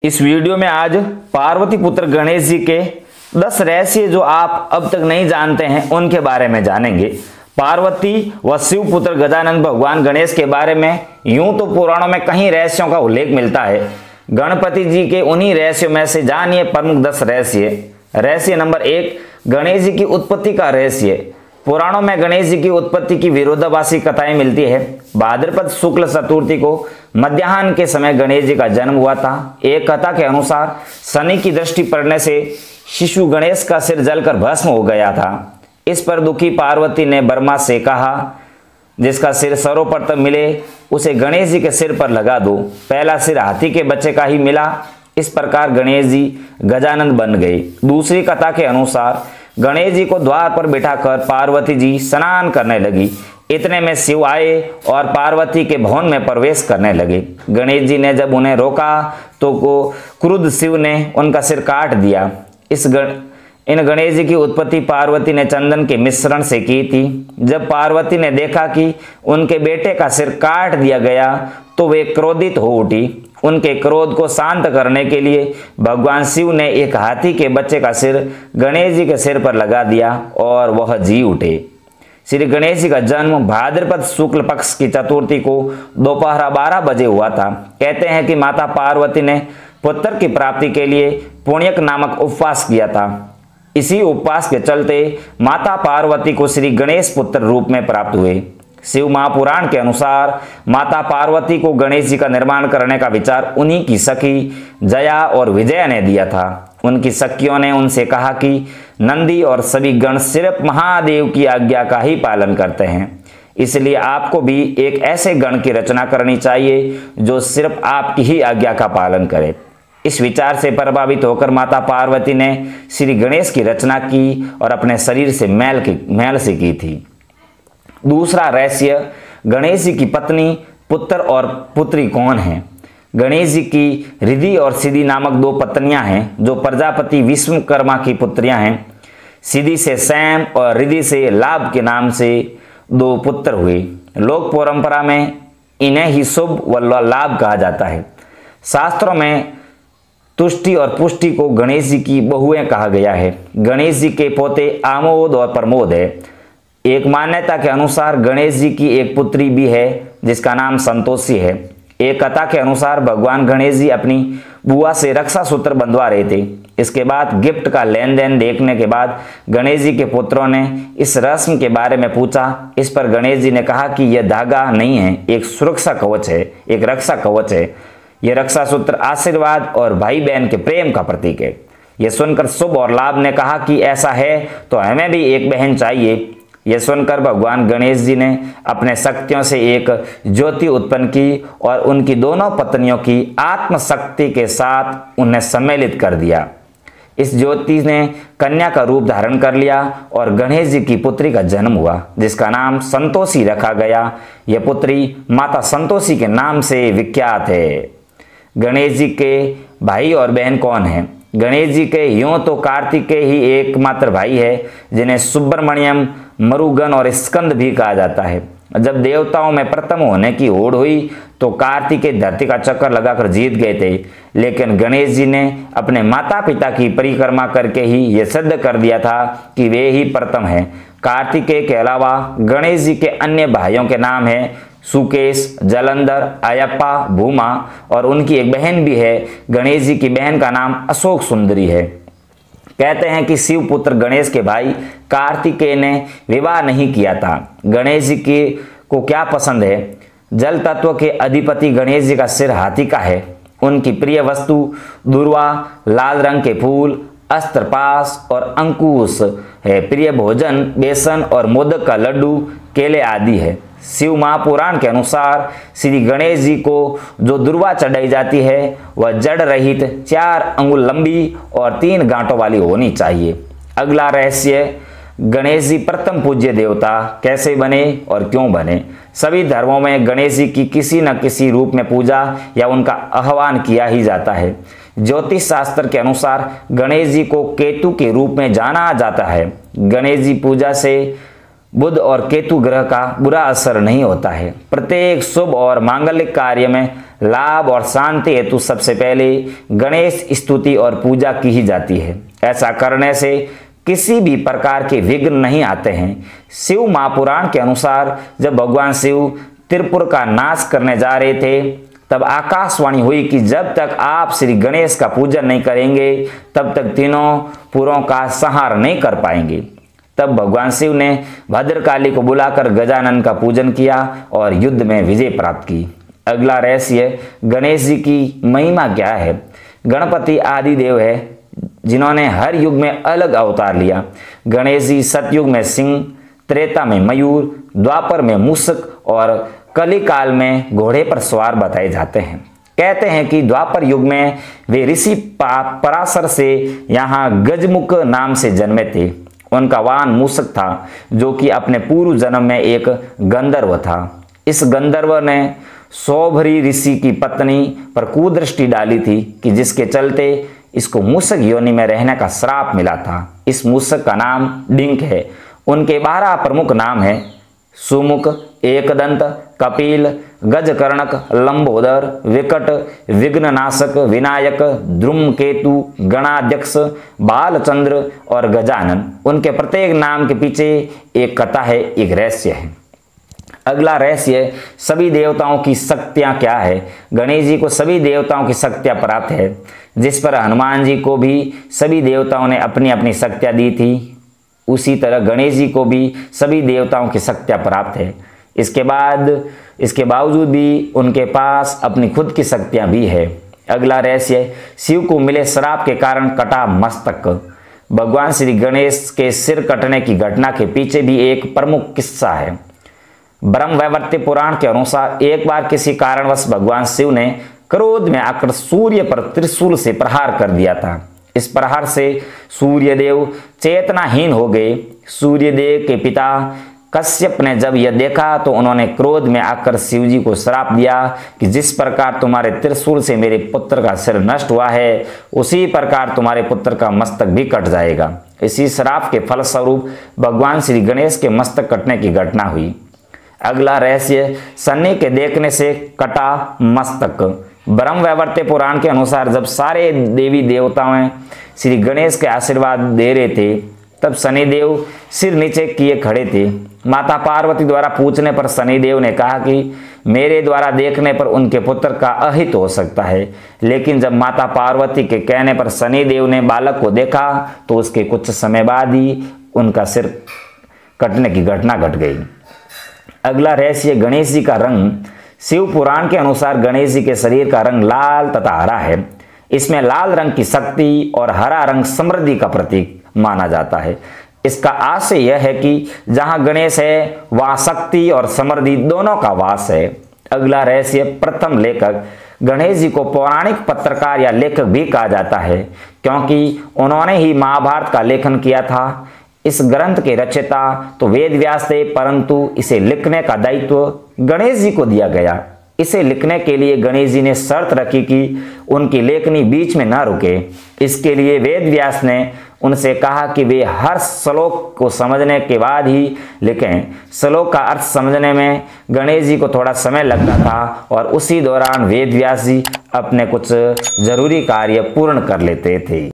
इस वीडियो में आज पार्वती पुत्र गणेश जी के 10 रहस्य जो आप अब तक नहीं जानते हैं उनके बारे में जानेंगे। पार्वती व शिव पुत्र गजानन भगवान गणेश के बारे में यूं तो पुराणों में कई रहस्यों का उल्लेख मिलता है। गणपति जी के उन्हीं रहस्यों में से जानिए प्रमुख 10 रहस्य। रहस्य नंबर 1, गणेश जी की उत्पत्ति का रहस्य। पुराणों में गणेश जी की उत्पत्ति की विरोधाभासी कथाएं मिलती है। भाद्रपद शुक्ल चतुर्थी को मध्याह्न के समय गणेश जी का जन्म हुआ था। एक कथा के अनुसार शनि की दृष्टि पड़ने से शिशु गणेश का सिर जलकर भस्म हो गया था। इस पर दुखी पार्वती ने ब्रह्मा से कहा, जिसका सिर सर्वप्रथम मिले उसे गणेश जी के सिर पर लगा दो। पहला सिर हाथी के बच्चे का ही मिला। इस प्रकार गणेश जी गजानन बन गए। दूसरी कथा के अनुसार गणेश जी को द्वार पर बिठाकर पार्वती जी स्नान करने लगी। इतने में शिव आए और पार्वती के भवन में प्रवेश करने लगे। गणेश जी ने जब उन्हें रोका तो क्रुद्ध शिव ने उनका सिर काट दिया। इन गणेश जी की उत्पत्ति पार्वती ने चंदन के मिश्रण से की थी। जब पार्वती ने देखा कि उनके बेटे का सिर काट दिया गया तो वे क्रोधित हो उठी। उनके क्रोध को शांत करने के लिए भगवान शिव ने एक हाथी के बच्चे का सिर गणेश जी के सिर पर लगा दिया और वह जी उठे। श्री गणेश जी का जन्म भाद्रपद शुक्ल पक्ष की चतुर्थी को दोपहर 12 बजे हुआ था। कहते हैं कि माता पार्वती ने पुत्र की प्राप्ति के लिए पुण्यक नामक उपवास किया था। इसी उपवास के चलते माता पार्वती को श्री गणेश पुत्र रूप में प्राप्त हुए। शिव महापुराण के अनुसार माता पार्वती को गणेश जी का निर्माण करने का विचार उन्हीं की सखी जया और विजया ने दिया था। उनकी सखियों ने उनसे कहा कि नंदी और सभी गण सिर्फ महादेव की आज्ञा का ही पालन करते हैं, इसलिए आपको भी एक ऐसे गण की रचना करनी चाहिए जो सिर्फ आपकी ही आज्ञा का पालन करे। इस विचार से प्रभावित होकर माता पार्वती ने श्री गणेश की रचना की और अपने शरीर से मैल से की थी। दूसरा रहस्य, गणेश जी की पत्नी, पुत्र और पुत्री कौन है। गणेश जी की रिधि और सिद्धि नामक 2 पत्नियां हैं जो प्रजापति विश्वकर्मा की पुत्रियां हैं। सिद्धि से सैम और रिधि से लाभ के नाम से 2 पुत्र हुए। लोक परंपरा में इन्हें ही शुभ व लाभ कहा जाता है। शास्त्रों में तुष्टि और पुष्टि को गणेश जी की बहुएं कहा गया है। गणेश जी के पोते आमोद और प्रमोद है। एक मान्यता के अनुसार गणेश जी की एक पुत्री भी है जिसका नाम संतोषी है। एक कथा के अनुसार भगवान गणेश जी अपनी बुआ से रक्षा सूत्र बंधवा रहे थे। इसके बाद गिफ्ट का लेन देन देखने के बाद गणेश जी के पुत्रों ने इस रस्म के बारे में पूछा। इस पर गणेश जी ने कहा कि यह धागा नहीं है, एक सुरक्षा कवच है, एक रक्षा कवच है। यह रक्षा सूत्र आशीर्वाद और भाई बहन के प्रेम का प्रतीक है। यह सुनकर शुभ और लाभ ने कहा कि ऐसा है तो हमें भी एक बहन चाहिए। यह सुनकर भगवान गणेश जी ने अपने शक्तियों से एक ज्योति उत्पन्न की और उनकी दोनों पत्नियों की आत्मशक्ति के साथ उन्हें सम्मिलित कर दिया। इस ज्योति ने कन्या का रूप धारण कर लिया और गणेश जी की पुत्री का जन्म हुआ जिसका नाम संतोषी रखा गया। यह पुत्री माता संतोषी के नाम से विख्यात है। गणेश जी के भाई और बहन कौन हैं। गणेश जी के यूं तो कार्तिकेय ही एकमात्र भाई है जिन्हें सुब्रमण्यम, मरुगन और स्कंद भी कहा जाता है। जब देवताओं में प्रथम होने की होड़ हुई तो कार्तिकेय धरती का चक्कर लगाकर जीत गए थे, लेकिन गणेश जी ने अपने माता पिता की परिक्रमा करके ही यह सिद्ध कर दिया था कि वे ही प्रथम हैं। कार्तिकेय के अलावा गणेश जी के अन्य भाइयों के नाम हैं सुकेश, जलंधर, अयप्पा, भूमा और उनकी एक बहन भी है। गणेश जी की बहन का नाम अशोक सुंदरी है। कहते हैं कि शिव पुत्र गणेश के भाई कार्तिकेय ने विवाह नहीं किया था। गणेश जी को क्या पसंद है। जल तत्व के अधिपति गणेश जी का सिर हाथी का है। उनकी प्रिय वस्तु दुर्वा, लाल रंग के फूल, अस्त्र, पास और अंकुश है। प्रिय भोजन बेसन और मोदक का लड्डू, केले आदि है। शिव महापुराण के अनुसार श्री गणेश जी को जो दुर्वा चढ़ाई जाती है वह जड़ रहित 4 अंगुल लंबी और 3 गांठों वाली होनी चाहिए। अगला रहस्य, गणेश जी प्रथम पूज्य देवता कैसे बने और क्यों बने। सभी धर्मों में गणेश जी की किसी न किसी रूप में पूजा या उनका आह्वान किया ही जाता है। ज्योतिष शास्त्र के अनुसार गणेश जी को केतु के रूप में जाना जाता है। गणेश जी पूजा से बुध और केतु ग्रह का बुरा असर नहीं होता है। प्रत्येक शुभ और मांगलिक कार्य में लाभ और शांति हेतु सबसे पहले गणेश स्तुति और पूजा की ही जाती है। ऐसा करने से किसी भी प्रकार के विघ्न नहीं आते हैं। शिव महापुराण के अनुसार जब भगवान शिव त्रिपुर का नाश करने जा रहे थे तब आकाशवाणी हुई कि जब तक आप श्री गणेश का पूजन नहीं करेंगे तब तक तीनों पुरों का संहार नहीं कर पाएंगे। तब भगवान शिव ने भद्रकाली को बुलाकर गजानन का पूजन किया और युद्ध में विजय प्राप्त की। अगला रहस्य, गणेश जी की महिमा क्या है। गणपति आदि देव है जिन्होंने हर युग में अलग अवतार लिया। गणेश जी सतयुग में सिंह, त्रेता में मयूर, द्वापर में मूषक और कली काल में घोड़े पर सवार बताए जाते हैं। कहते हैं कि द्वापर युग में वे ऋषि पराशर से यहाँ गजमुख नाम से जन्मे थे। उनका वाहन मूषक था जो कि अपने पूर्व जन्म में एक गंधर्व था। इस गंधर्व ने सौभरी ऋषि की पत्नी पर कुदृष्टि डाली थी कि जिसके चलते इसको मूषक योनि में रहने का श्राप मिला था। इस मूषक का नाम डिंक है। उनके 12 प्रमुख नाम है सुमुख, एकदंत, कपिल, गजकर्णक, लंबोदर, विकट, विघ्ननाशक, विनायक, द्रुमकेतु, गणाध्यक्ष, बालचंद्र और गजानन। उनके प्रत्येक नाम के पीछे एक कथा है, एक रहस्य है। अगला रहस्य, सभी देवताओं की शक्तियां क्या है। गणेश जी को सभी देवताओं की शक्तियां प्राप्त है। जिस पर हनुमान जी को भी सभी देवताओं ने अपनी अपनी शक्तियां दी थी, उसी तरह गणेश जी को भी सभी देवताओं की शक्तियां प्राप्त है। इसके बावजूद भी उनके पास अपनी खुद की शक्तियां भी है। अगला रहस्य, शिव को मिले श्राप के कारण कटा मस्तक। भगवान श्री गणेश के सिर कटने की घटना के पीछे भी एक प्रमुख किस्सा है। ब्रह्मवैवर्त पुराण के अनुसार एक बार किसी कारणवश भगवान शिव ने क्रोध में आकर सूर्य पर त्रिशूल से प्रहार कर दिया था। इस प्रहार से सूर्यदेव चेतनाहीन हो गए। सूर्यदेव के पिता कश्यप ने जब यह देखा तो उन्होंने क्रोध में आकर शिव जी को श्राप दिया कि जिस प्रकार तुम्हारे त्रिशूल से मेरे पुत्र का सिर नष्ट हुआ है, उसी प्रकार तुम्हारे पुत्र का मस्तक भी कट जाएगा। इसी श्राप के फलस्वरूप भगवान श्री गणेश के मस्तक कटने की घटना हुई। अगला रहस्य, शनि के देखने से कटा मस्तक। ब्रह्मवैवर्त पुराण के अनुसार जब सारे देवी देवताओं श्री गणेश के आशीर्वाद दे रहे थे तब शनिदेव सिर नीचे किए खड़े थे। माता पार्वती द्वारा पूछने पर शनिदेव ने कहा कि मेरे द्वारा देखने पर उनके पुत्र का अहित हो सकता है। लेकिन जब माता पार्वती के कहने पर शनिदेव ने बालक को देखा तो उसके कुछ समय बाद ही उनका सिर कटने की घटना घट गई। अगला रहस्य, गणेश जी का रंग। शिव पुराण के अनुसार गणेश जी के शरीर का रंग लाल तथा हरा है। इसमें लाल रंग की शक्ति और हरा रंग समृद्धि का प्रतीक माना जाता है। इसका आशय यह है कि जहां गणेश है वहां शक्ति और समृद्धि दोनों का वास है। अगला रहस्य, प्रथम लेखक। गणेश जी को पौराणिक पत्रकार या लेखक भी कहा जाता है क्योंकि उन्होंने ही महाभारत का लेखन किया था। इस ग्रंथ के रचयिता तो वेद व्यास थे, परंतु इसे लिखने का दायित्व गणेश जी को दिया गया। इसे लिखने के लिए गणेश जी ने शर्त रखी कि उनकी लेखनी बीच में न रुके। इसके लिए वेद व्यास ने उनसे कहा कि वे हर श्लोक को समझने के बाद ही लिखें। श्लोक का अर्थ समझने में गणेश जी को थोड़ा समय लगता था और उसी दौरान वेद व्यास जी अपने कुछ जरूरी कार्य पूर्ण कर लेते थे।